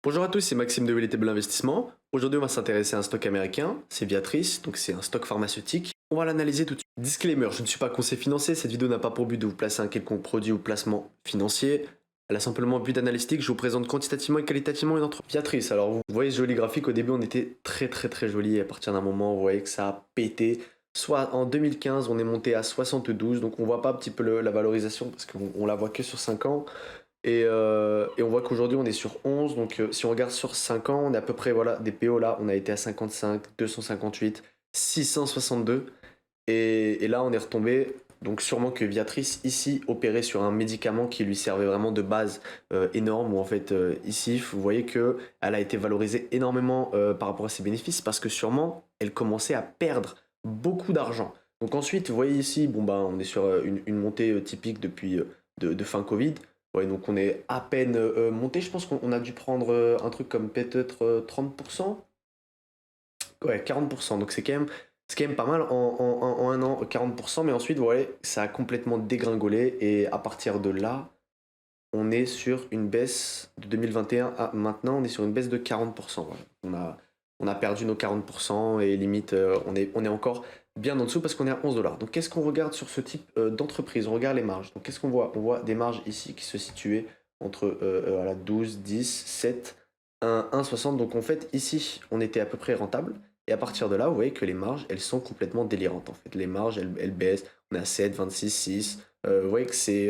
Bonjour à tous, c'est Maxime de Relatable Investissement. Aujourd'hui, on va s'intéresser à un stock américain, c'est Viatris, donc c'est un stock pharmaceutique. On va l'analyser tout de suite. Disclaimer, je ne suis pas conseiller financier, cette vidéo n'a pas pour but de vous placer un quelconque produit ou placement financier. Elle a simplement but analytique, je vous présente quantitativement et qualitativement une entreprise. Viatris, alors vous voyez ce joli graphique, au début on était très joli, et à partir d'un moment vous voyez que ça a pété. Soit en 2015 on est monté à 72, donc on voit pas un petit peu la valorisation parce qu'on la voit que sur 5 ans. Et on voit qu'aujourd'hui on est sur 11, donc si on regarde sur 5 ans, on est à peu près, voilà, des PO là, on a été à 55, 258, 662, et là on est retombé, donc sûrement que Viatris ici opérait sur un médicament qui lui servait vraiment de base énorme, où en fait ici vous voyez que elle a été valorisée énormément par rapport à ses bénéfices, parce que sûrement elle commençait à perdre beaucoup d'argent. Donc ensuite vous voyez ici, bon bah on est sur une montée typique depuis de fin Covid. Ouais, donc on est à peine monté. Je pense qu'on a dû prendre un truc comme peut-être 30%. Ouais, 40%. Donc c'est quand même pas mal en un an, 40%. Mais ensuite, vous voyez, ça a complètement dégringolé. Et à partir de là, on est sur une baisse de 2021 à maintenant. On est sur une baisse de 40%. Voilà. On a perdu nos 40% et limite, on est encore bien en dessous parce qu'on est à 11 $. Donc qu'est-ce qu'on regarde sur ce type d'entreprise? On regarde les marges. Donc qu'est-ce qu'on voit? On voit des marges ici qui se situaient entre voilà, 12, 10, 7, 1, 1,60. Donc en fait, ici, on était à peu près rentable. Et à partir de là, vous voyez que les marges, elles sont complètement délirantes. En fait, les marges, elles baissent. On est à 7, 26, 6. Vous voyez que c'est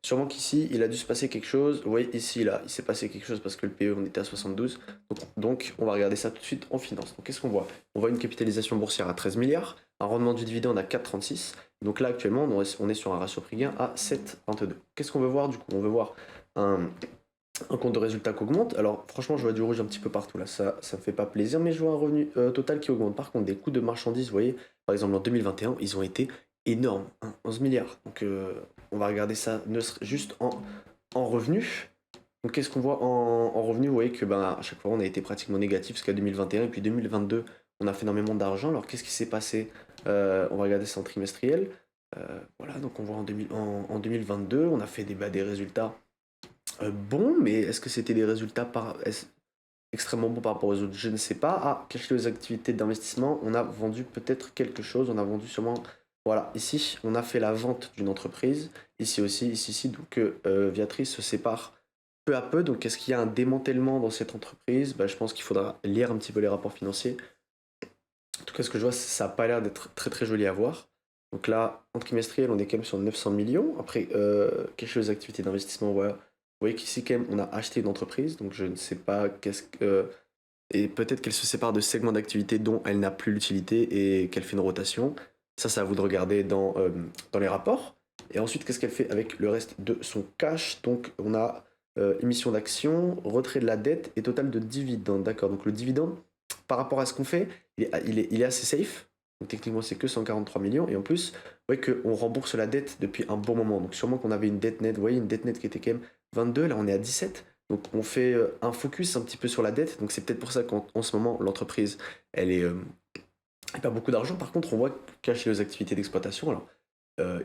sûrement qu'ici, il a dû se passer quelque chose. Vous voyez ici, là, il s'est passé quelque chose parce que le PE, on était à 72. Donc on va regarder ça tout de suite en finance. Donc qu'est-ce qu'on voit? On voit une capitalisation boursière à 13 milliards, un rendement du dividende à 4,36. Donc là, actuellement, on est sur un ratio prix-gain à 7,22. Qu'est-ce qu'on veut voir du coup? On veut voir un, un compte de résultat qui augmente. Alors franchement, je vois du rouge un petit peu partout là, ça me fait pas plaisir, mais je vois un revenu total qui augmente. Par contre, des coûts de marchandises, vous voyez, par exemple en 2021, ils ont été énormes, hein, 11 milliards. Donc on va regarder ça juste en revenus. Donc qu'est-ce qu'on voit en revenus? Vous voyez que ben, à chaque fois on a été pratiquement négatif jusqu'à 2021 et puis 2022 on a fait énormément d'argent. Alors qu'est-ce qui s'est passé? On va regarder ça en trimestriel. Voilà, donc on voit en 2022 on a fait des résultats bons, mais est-ce que c'était des résultats extrêmement bons par rapport aux autres? Je ne sais pas. Ah, cacher les activités d'investissement, on a vendu peut-être quelque chose, on a vendu sûrement... Voilà, ici, on a fait la vente d'une entreprise, ici aussi, ici, donc Viatris se sépare peu à peu. Donc est-ce qu'il y a un démantèlement dans cette entreprise? Bah, je pense qu'il faudra lire un petit peu les rapports financiers. En tout cas, ce que je vois, ça n'a pas l'air d'être très joli à voir. Donc là, en trimestriel, on est quand même sur 900 millions. Après, cacher les activités d'investissement, voilà. Vous voyez qu'ici, quand même, on a acheté une entreprise, donc je ne sais pas qu'est-ce que... et peut-être qu'elle se sépare de segments d'activité dont elle n'a plus l'utilité et qu'elle fait une rotation. Ça, c'est à vous de regarder dans les rapports. Et ensuite, qu'est-ce qu'elle fait avec le reste de son cash? Donc, on a émission d'actions, retrait de la dette et total de dividendes. D'accord, donc le dividende, par rapport à ce qu'on fait, il est assez safe. Donc techniquement, c'est que 143 millions. Et en plus, vous voyez qu'on rembourse la dette depuis un bon moment. Donc sûrement qu'on avait une dette nette, vous voyez, une dette nette qui était quand même 22, là on est à 17. Donc on fait un focus un petit peu sur la dette. Donc c'est peut-être pour ça qu'en ce moment, l'entreprise, elle perd beaucoup d'argent. Par contre, on voit cacher les activités d'exploitation. Alors,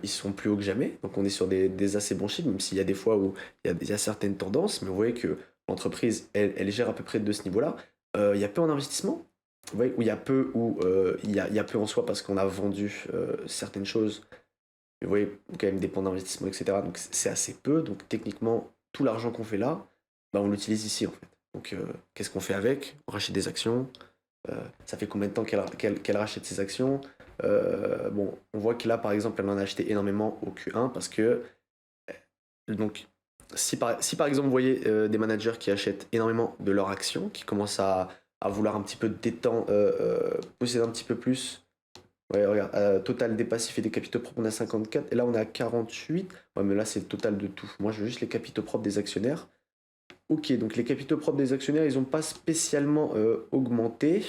ils sont plus hauts que jamais. Donc on est sur des assez bons chiffres, même s'il y a des fois où il y a certaines tendances. Mais vous voyez que l'entreprise, elle gère à peu près de ce niveau-là. Il y a peu en investissement. Vous voyez, où il y a peu, où il y a peu en soi parce qu'on a vendu certaines choses. Mais vous voyez, quand même des plans d'investissement, etc. Donc c'est assez peu. Donc techniquement, tout l'argent qu'on fait là, bah, on l'utilise ici en fait. Donc qu'est-ce qu'on fait avec? On rachète des actions. Ça fait combien de temps qu'elle rachète ses actions? Bon, on voit que là, par exemple, elle en a acheté énormément au Q1 parce que, donc, si par exemple, vous voyez des managers qui achètent énormément de leurs actions, qui commencent à vouloir un petit peu détendre, posséder un petit peu plus. Ouais, regarde, total des passifs et des capitaux propres, on a 54, et là on est à 48. Ouais, mais là c'est le total de tout. Moi je veux juste les capitaux propres des actionnaires. Ok, donc les capitaux propres des actionnaires, ils n'ont pas spécialement augmenté.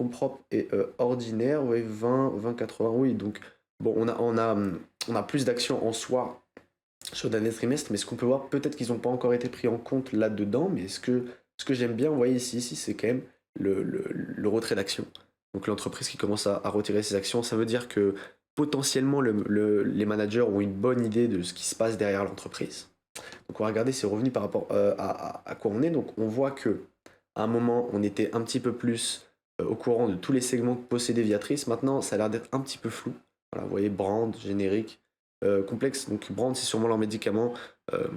Fonds propres et ordinaire, ouais, 20, 80, oui. Donc, bon, on a plus d'actions en soi sur le dernier trimestre, mais ce qu'on peut voir, peut-être qu'ils n'ont pas encore été pris en compte là-dedans, mais ce que j'aime bien, vous voyez ici, c'est quand même le retrait d'actions. Donc l'entreprise qui commence à retirer ses actions, ça veut dire que potentiellement les managers ont une bonne idée de ce qui se passe derrière l'entreprise. Donc on va regarder ces revenus par rapport à quoi on est. Donc on voit que à un moment, on était un petit peu plus au courant de tous les segments que possédait Viatrice. Maintenant, ça a l'air d'être un petit peu flou. Voilà, vous voyez, brand, générique, complexe. Donc brand, c'est sûrement leur médicament euh,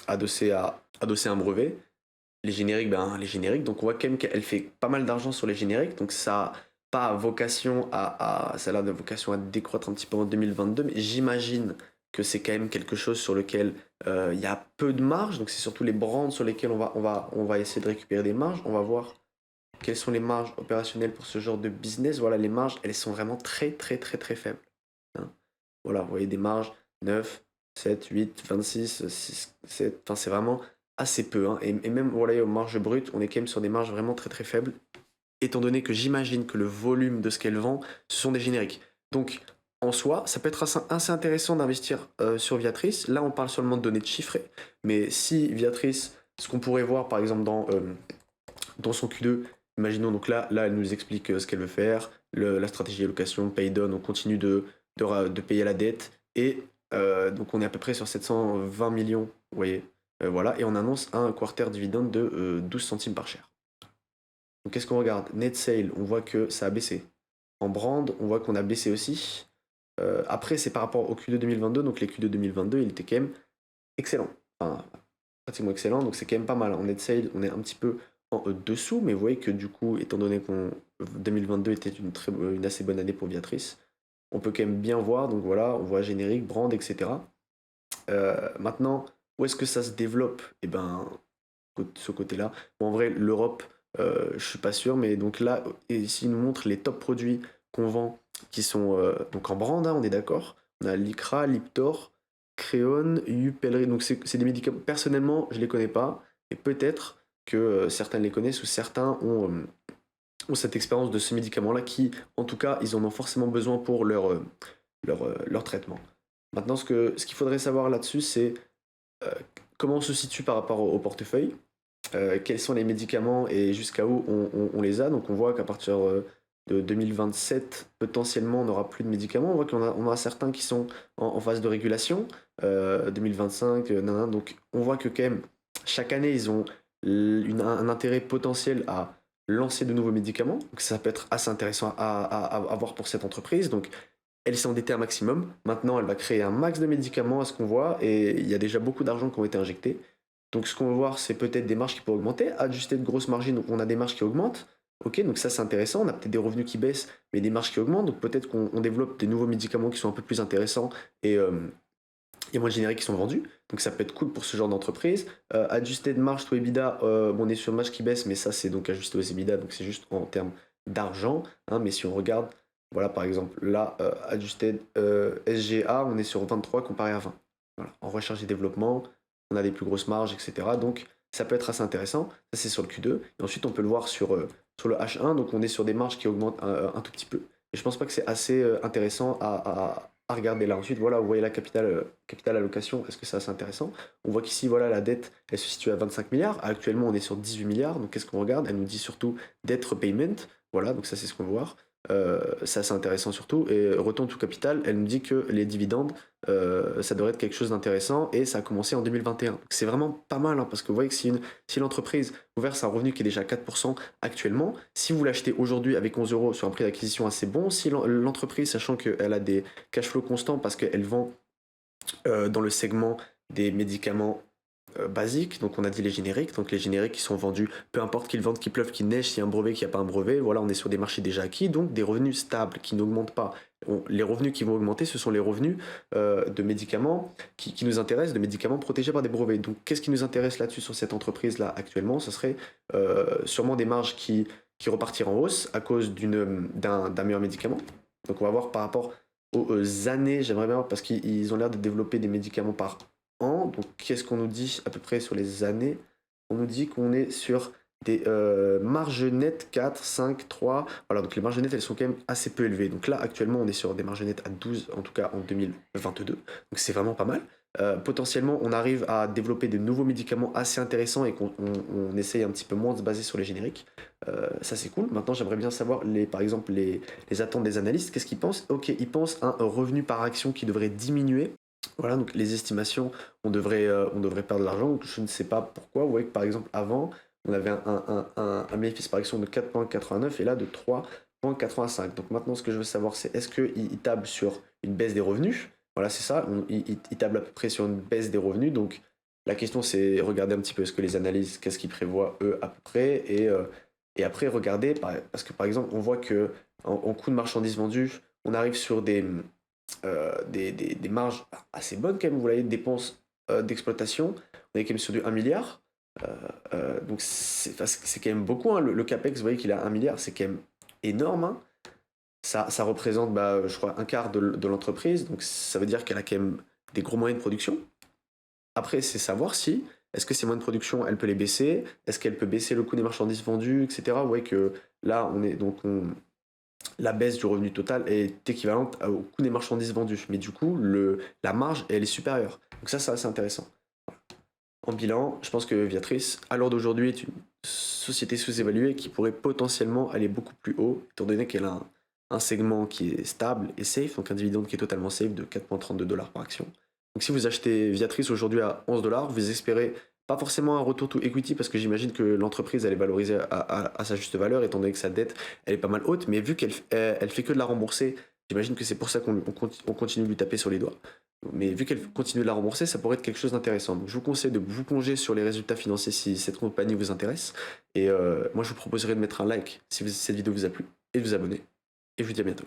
adossé à un brevet. Les génériques, donc on voit quand même qu'elle fait pas mal d'argent sur les génériques, donc ça a pas vocation ça a l'air de vocation à décroître un petit peu en 2022, mais j'imagine que c'est quand même quelque chose sur lequel il y a peu de marge, donc c'est surtout les brands sur lesquels on va essayer de récupérer des marges. On va voir quelles sont les marges opérationnelles pour ce genre de business. Voilà, les marges, elles sont vraiment très très très très faibles, hein. Voilà, vous voyez des marges 9, 7, 8, 26, 6, 7, enfin c'est vraiment assez peu, hein. Et même voilà, aux marges brutes, on est quand même sur des marges vraiment très très faibles, étant donné que j'imagine que le volume de ce qu'elle vend, ce sont des génériques. Donc en soi, ça peut être assez intéressant d'investir sur Viatrice. Là, on parle seulement de données chiffrées, mais si Viatrice, ce qu'on pourrait voir par exemple dans son Q2, imaginons donc là elle nous explique ce qu'elle veut faire, la stratégie allocation, pay down, on continue de payer la dette, et donc on est à peu près sur 720 millions, vous voyez, voilà, et on annonce un quarter dividende de 12 centimes par share. Donc qu'est-ce qu'on regarde? Net sale, on voit que ça a baissé. En brand, on voit qu'on a baissé aussi. Après, c'est par rapport au Q2 2022, donc les Q2 2022, il était quand même excellent. Enfin, pratiquement excellent, donc c'est quand même pas mal. En net sale, on est un petit peu en dessous, mais vous voyez que du coup, étant donné qu'on 2022 était une assez bonne année pour Viatrice, on peut quand même bien voir, donc voilà, on voit générique, brand, etc. Maintenant, où est-ce que ça se développe? Eh ben, ce côté-là. Bon, en vrai, l'Europe, je suis pas sûr, mais donc là, ici, il nous montre les top produits qu'on vend, qui sont donc en brand, hein, on est d'accord. On a Lycra, Liptor, Créone, Yupelri. Donc c'est des médicaments. Personnellement, je les connais pas, et peut-être que certains les connaissent ou certains ont cette expérience de ce médicament-là qui, en tout cas, ils en ont forcément besoin pour leur traitement. Maintenant, ce qu'il faudrait savoir là-dessus, c'est euh, comment on se situe par rapport au portefeuille, quels sont les médicaments et jusqu'à où on les a. Donc on voit qu'à partir de 2027, potentiellement, on n'aura plus de médicaments. On voit qu'on a certains qui sont en phase de régulation, 2025, nanana. Donc on voit que quand même, chaque année, ils ont un intérêt potentiel à lancer de nouveaux médicaments. Donc ça peut être assez intéressant à voir pour cette entreprise. Donc elle s'est endettée un maximum. Maintenant, elle va créer un max de médicaments à ce qu'on voit, et il y a déjà beaucoup d'argent qui ont été injectés. Donc ce qu'on va voir, c'est peut-être des marges qui pourraient augmenter, ajuster de grosses margines, donc on a des marges qui augmentent. Ok, donc ça c'est intéressant, on a peut-être des revenus qui baissent, mais des marges qui augmentent, donc peut-être qu'on développe des nouveaux médicaments qui sont un peu plus intéressants, et il y a moins de génériques qui sont vendus, donc ça peut être cool pour ce genre d'entreprise. Ajuster de marge to EBITDA, bon, on est sur une marge qui baisse, mais ça c'est donc ajusté aux EBITDA, donc c'est juste en termes d'argent, hein. Mais si on regarde, voilà par exemple, là, adjusted SGA, on est sur 23 comparé à 20. Voilà. En recherche et développement, on a des plus grosses marges, etc. Donc ça peut être assez intéressant. Ça c'est sur le Q2. Et ensuite on peut le voir sur le H1, donc on est sur des marges qui augmentent un tout petit peu. Et je pense pas que c'est assez intéressant à regarder là. Ensuite, voilà, vous voyez la capitale allocation, est-ce que c'est assez intéressant? On voit qu'ici, voilà, la dette, elle se situe à 25 milliards. Actuellement, on est sur 18 milliards. Donc, qu'est-ce qu'on regarde? Elle nous dit surtout debt repayment. Voilà, donc ça, c'est ce qu'on veut voir. C'est assez intéressant surtout. Et retour tout capital, elle nous dit que les dividendes, ça devrait être quelque chose d'intéressant, et ça a commencé en 2021. Donc, c'est vraiment pas mal, hein, parce que vous voyez que si l'entreprise vous verse un revenu qui est déjà 4% actuellement, si vous l'achetez aujourd'hui avec 11 euros sur un prix d'acquisition assez bon, si l'entreprise, sachant qu'elle a des cash flow constants parce qu'elle vend dans le segment des médicaments basiques, donc on a dit les génériques, donc les génériques qui sont vendus, peu importe qu'ils vendent, qu'il pleuve, qu'il neige, s'il y a un brevet, qu'il n'y a pas un brevet, voilà, on est sur des marchés déjà acquis, donc des revenus stables qui n'augmentent pas. Les revenus qui vont augmenter, ce sont les revenus de médicaments qui nous intéressent, de médicaments protégés par des brevets. Donc qu'est-ce qui nous intéresse là-dessus sur cette entreprise-là actuellement? Ce serait sûrement des marges qui repartiront en hausse à cause d'un meilleur médicament. Donc on va voir par rapport aux années, j'aimerais bien voir, parce qu'ils ont l'air de développer des médicaments par an. Donc qu'est-ce qu'on nous dit à peu près sur les années? On nous dit qu'on est sur des marges nettes 4, 5, 3. Voilà, donc les marges nettes, elles sont quand même assez peu élevées. Donc là, actuellement, on est sur des marges nettes à 12, en tout cas en 2022. Donc c'est vraiment pas mal. Potentiellement, on arrive à développer de nouveaux médicaments assez intéressants, et qu'on essaye un petit peu moins de se baser sur les génériques. Ça, c'est cool. Maintenant, j'aimerais bien savoir, par exemple, les attentes des analystes. Qu'est-ce qu'ils pensent? Ok, ils pensent à un revenu par action qui devrait diminuer Voilà, donc les estimations, on devrait perdre de l'argent. Donc je ne sais pas pourquoi. Vous voyez que par exemple, avant, on avait un bénéfice par action de 4,89 et là de 3,85. Donc maintenant, ce que je veux savoir, c'est est-ce qu'il table sur une baisse des revenus? Voilà, c'est ça. Il table à peu près sur une baisse des revenus. Donc la question, c'est regarder un petit peu ce que les analyses, qu'est-ce qu'ils prévoient eux à peu près. Et après, regarder, parce que par exemple, on voit que en coût de marchandises vendues, on arrive sur des marges assez bonnes quand même. Vous voyez, dépenses d'exploitation, on est quand même sur du 1 milliard. Donc c'est quand même beaucoup, hein. Le CAPEX, vous voyez qu'il a 1 milliard, c'est quand même énorme, hein. Ça représente, je crois, un quart de l'entreprise. Donc ça veut dire qu'elle a quand même des gros moyens de production. Après, c'est savoir si, est-ce que ces moyens de production, elle peut les baisser? Est-ce qu'elle peut baisser le coût des marchandises vendues, etc. Vous voyez que là, la baisse du revenu total est équivalente au coût des marchandises vendues. Mais du coup, la marge, elle est supérieure. Donc ça, c'est assez intéressant. En bilan, je pense que Viatris, à l'heure d'aujourd'hui, est une société sous-évaluée qui pourrait potentiellement aller beaucoup plus haut, étant donné qu'elle a un segment qui est stable et safe, donc un dividende qui est totalement safe de 4,32 $ par action. Donc si vous achetez Viatris aujourd'hui à 11 $, vous espérez pas forcément un retour to equity parce que j'imagine que l'entreprise elle est valorisée à sa juste valeur étant donné que sa dette elle est pas mal haute, mais vu qu'elle fait que de la rembourser, j'imagine que c'est pour ça qu'on continue de lui taper sur les doigts. Mais vu qu'elle continue de la rembourser, ça pourrait être quelque chose d'intéressant. Donc je vous conseille de vous plonger sur les résultats financiers si cette compagnie vous intéresse. Et moi je vous proposerai de mettre un like si cette vidéo vous a plu et de vous abonner. Et je vous dis à bientôt.